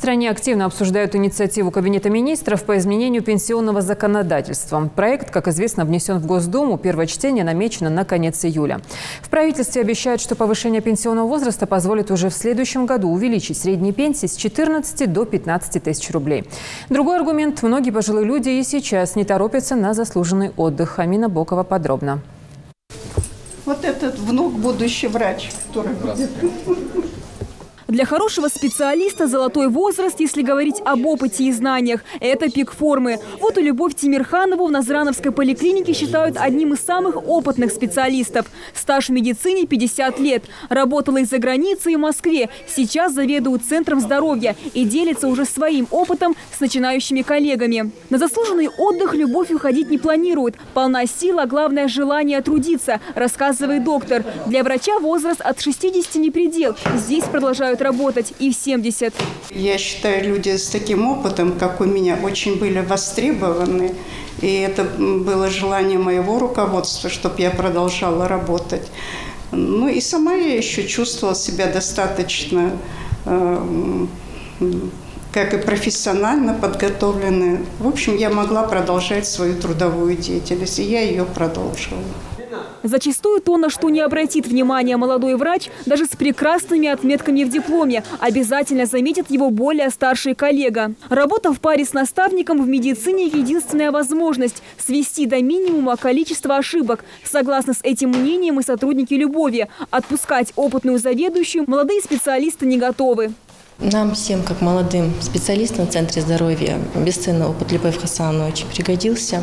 стране активно обсуждают инициативу Кабинета министров по изменению пенсионного законодательства. Проект, как известно, внесен в Госдуму. Первое чтение намечено на конец июля. В правительстве обещают, что повышение пенсионного возраста позволит уже в следующем году увеличить средние пенсии с 14 до 15 тысяч рублей. Другой аргумент – многие пожилые люди и сейчас не торопятся на заслуженный отдых. Амина Бокова подробно. Вот этот внук – будущий врач, который будет. Для хорошего специалиста золотой возраст, если говорить об опыте и знаниях, это пик формы. Вот и Любовь Тимирханову в Назрановской поликлинике считают одним из самых опытных специалистов. Стаж в медицине 50 лет. Работала и за границей, и в Москве. Сейчас заведует Центром здоровья и делится уже своим опытом с начинающими коллегами. На заслуженный отдых Любовь уходить не планирует. Полна сил, а главное – желание трудиться, рассказывает доктор. Для врача возраст от 60 не предел. Здесь продолжают работать и в 70. Я считаю, люди с таким опытом, как у меня, очень были востребованы. И это было желание моего руководства, чтобы я продолжала работать. Ну и сама я еще чувствовала себя достаточно, как и профессионально подготовленной. В общем, я могла продолжать свою трудовую деятельность, и я ее продолжила. Зачастую то, на что не обратит внимание молодой врач, даже с прекрасными отметками в дипломе, обязательно заметит его более старший коллега. Работа в паре с наставником в медицине – единственная возможность свести до минимума количество ошибок. Согласно с этим мнением и сотрудники Любови. Отпускать опытную заведующую молодые специалисты не готовы. Нам всем, как молодым специалистам в Центре здоровья, бесценный опыт Любовь Хасановны очень пригодился.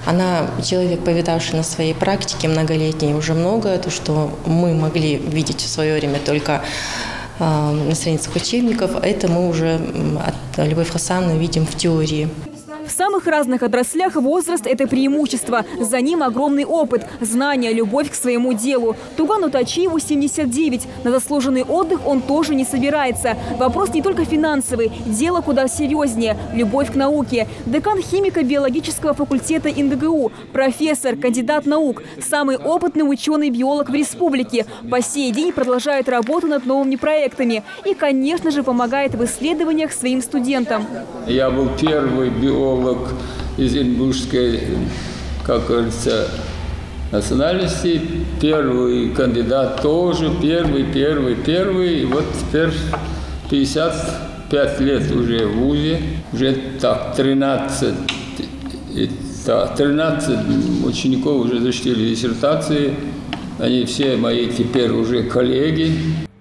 Она человек, повидавший на своей практике многолетней уже многое, то, что мы могли видеть в свое время только на страницах учебников, это мы уже от Любовь Хасановны видим в теории. В самых разных отраслях возраст – это преимущество. За ним огромный опыт, знания, любовь к своему делу. Тугану Тачиеву 79. На заслуженный отдых он тоже не собирается. Вопрос не только финансовый. Дело куда серьезнее – любовь к науке. Декан химико-биологического факультета НГГУ, профессор, кандидат наук, самый опытный ученый-биолог в республике. По сей день продолжает работу над новыми проектами. И, конечно же, помогает в исследованиях своим студентам. Я был первый биолог из ингушской, как говорится, национальности. Первый кандидат тоже, первый. И вот теперь 55 лет уже в ВУЗе. Уже так, 13 учеников уже защитили диссертации. Они все мои теперь уже коллеги.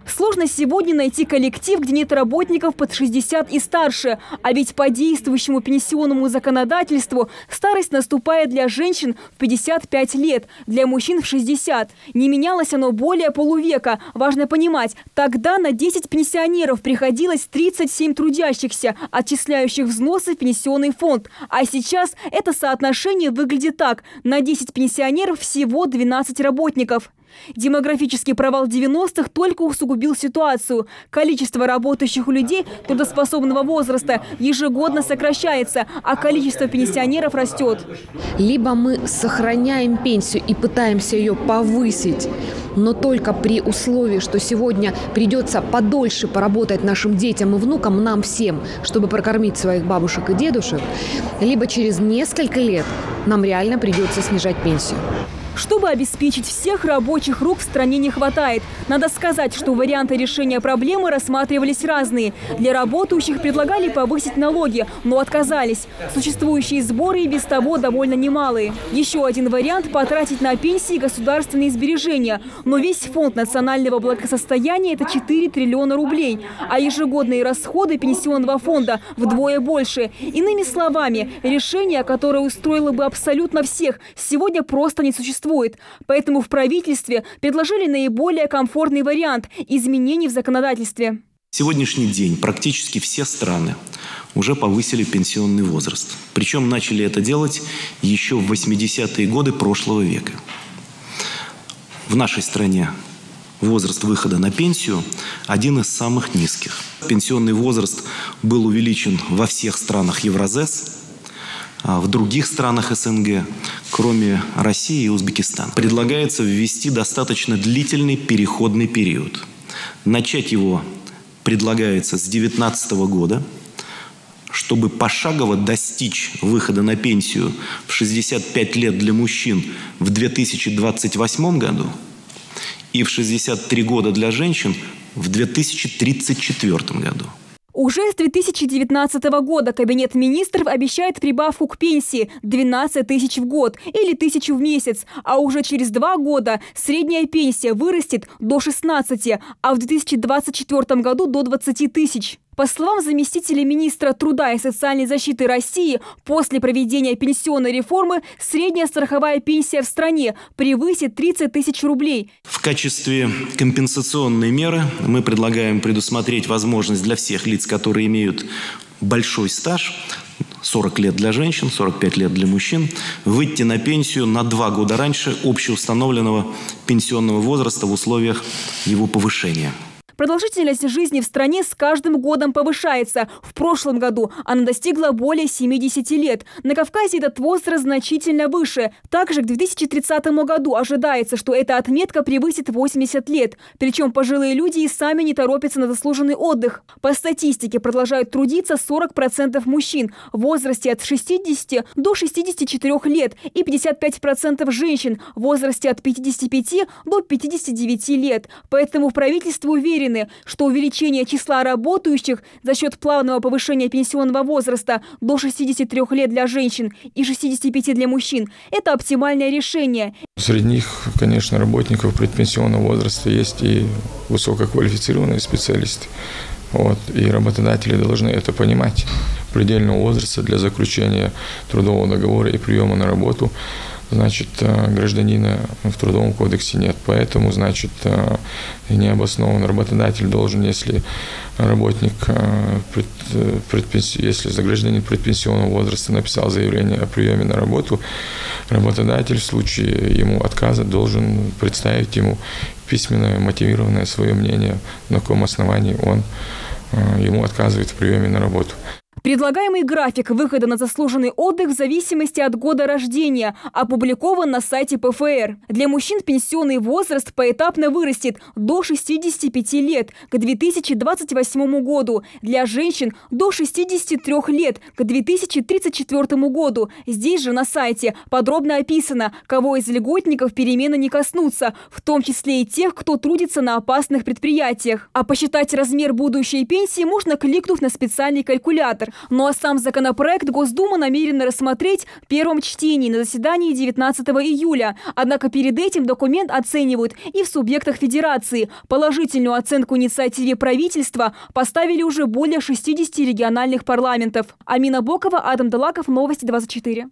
Сложно сегодня найти коллектив, где нет работников под 60 и старше. А ведь по действующему пенсионному законодательству старость наступает для женщин в 55 лет, для мужчин в 60. Не менялось оно более полувека. Важно понимать, тогда на 10 пенсионеров приходилось 37 трудящихся, отчисляющих взносы в пенсионный фонд. А сейчас это соотношение выглядит так. На 10 пенсионеров всего 12 работников. Демографический провал 90-х только усугубил ситуацию. Количество работающих у людей трудоспособного возраста ежегодно сокращается, а количество пенсионеров растет. Либо мы сохраняем пенсию и пытаемся ее повысить, но только при условии, что сегодня придется подольше поработать нашим детям и внукам, нам всем, чтобы прокормить своих бабушек и дедушек, либо через несколько лет нам реально придется снижать пенсию. Чтобы обеспечить всех, рабочих рук в стране не хватает. Надо сказать, что варианты решения проблемы рассматривались разные. Для работающих предлагали повысить налоги, но отказались. Существующие сборы и без того довольно немалые. Еще один вариант – потратить на пенсии государственные сбережения. Но весь фонд национального благосостояния – это 4 триллиона рублей. А ежегодные расходы пенсионного фонда вдвое больше. Иными словами, решение, которое устроило бы абсолютно всех, сегодня просто не существует. Поэтому в правительстве предложили наиболее комфортный вариант изменений в законодательстве. В сегодняшний день практически все страны уже повысили пенсионный возраст. Причем начали это делать еще в 80-е годы прошлого века. В нашей стране возраст выхода на пенсию один из самых низких. Пенсионный возраст был увеличен во всех странах Евразес, в других странах СНГ, кроме России и Узбекистана. Предлагается ввести достаточно длительный переходный период. Начать его предлагается с 2019 года, чтобы пошагово достичь выхода на пенсию в 65 лет для мужчин в 2028 году и в 63 года для женщин в 2034 году. Уже с 2019 года Кабинет министров обещает прибавку к пенсии 12 тысяч в год или 1000 в месяц. А уже через 2 года средняя пенсия вырастет до 16, а в 2024 году до 20 тысяч. По словам заместителя министра труда и социальной защиты России, после проведения пенсионной реформы средняя страховая пенсия в стране превысит 30 тысяч рублей. В качестве компенсационной меры мы предлагаем предусмотреть возможность для всех лиц, которые имеют большой стаж, 40 лет для женщин, 45 лет для мужчин, выйти на пенсию на 2 года раньше общеустановленного пенсионного возраста в условиях его повышения. Продолжительность жизни в стране с каждым годом повышается. В прошлом году она достигла более 70 лет. На Кавказе этот возраст значительно выше. Также к 2030 году ожидается, что эта отметка превысит 80 лет. Причем пожилые люди и сами не торопятся на заслуженный отдых. По статистике продолжают трудиться 40% мужчин в возрасте от 60 до 64 лет и 55% женщин в возрасте от 55 до 59 лет. Поэтому в правительстве уверены, что увеличение числа работающих за счет плавного повышения пенсионного возраста до 63 лет для женщин и 65 для мужчин – это оптимальное решение. Среди них, конечно, работников предпенсионного возраста есть и высококвалифицированные специалисты. И работодатели должны это понимать. Предельного возраста для заключения трудового договора и приема на работу, гражданина в Трудовом кодексе нет. Поэтому, необоснованно работодатель должен, если работник, если гражданин предпенсионного возраста написал заявление о приеме на работу, работодатель в случае ему отказа должен представить ему письменное мотивированное свое мнение, на каком основании он ему отказывает в приеме на работу. Предлагаемый график выхода на заслуженный отдых в зависимости от года рождения опубликован на сайте ПФР. Для мужчин пенсионный возраст поэтапно вырастет до 65 лет к 2028 году, для женщин до 63 лет к 2034 году. Здесь же на сайте подробно описано, кого из льготников перемены не коснутся, в том числе и тех, кто трудится на опасных предприятиях. А посчитать размер будущей пенсии можно, кликнув на специальный калькулятор. Ну а сам законопроект Госдума намерена рассмотреть в первом чтении на заседании 19 июля. Однако перед этим документ оценивают и в субъектах федерации. Положительную оценку инициативе правительства поставили уже более 60 региональных парламентов. Амина Бокова, Адам Далаков, Новости 24.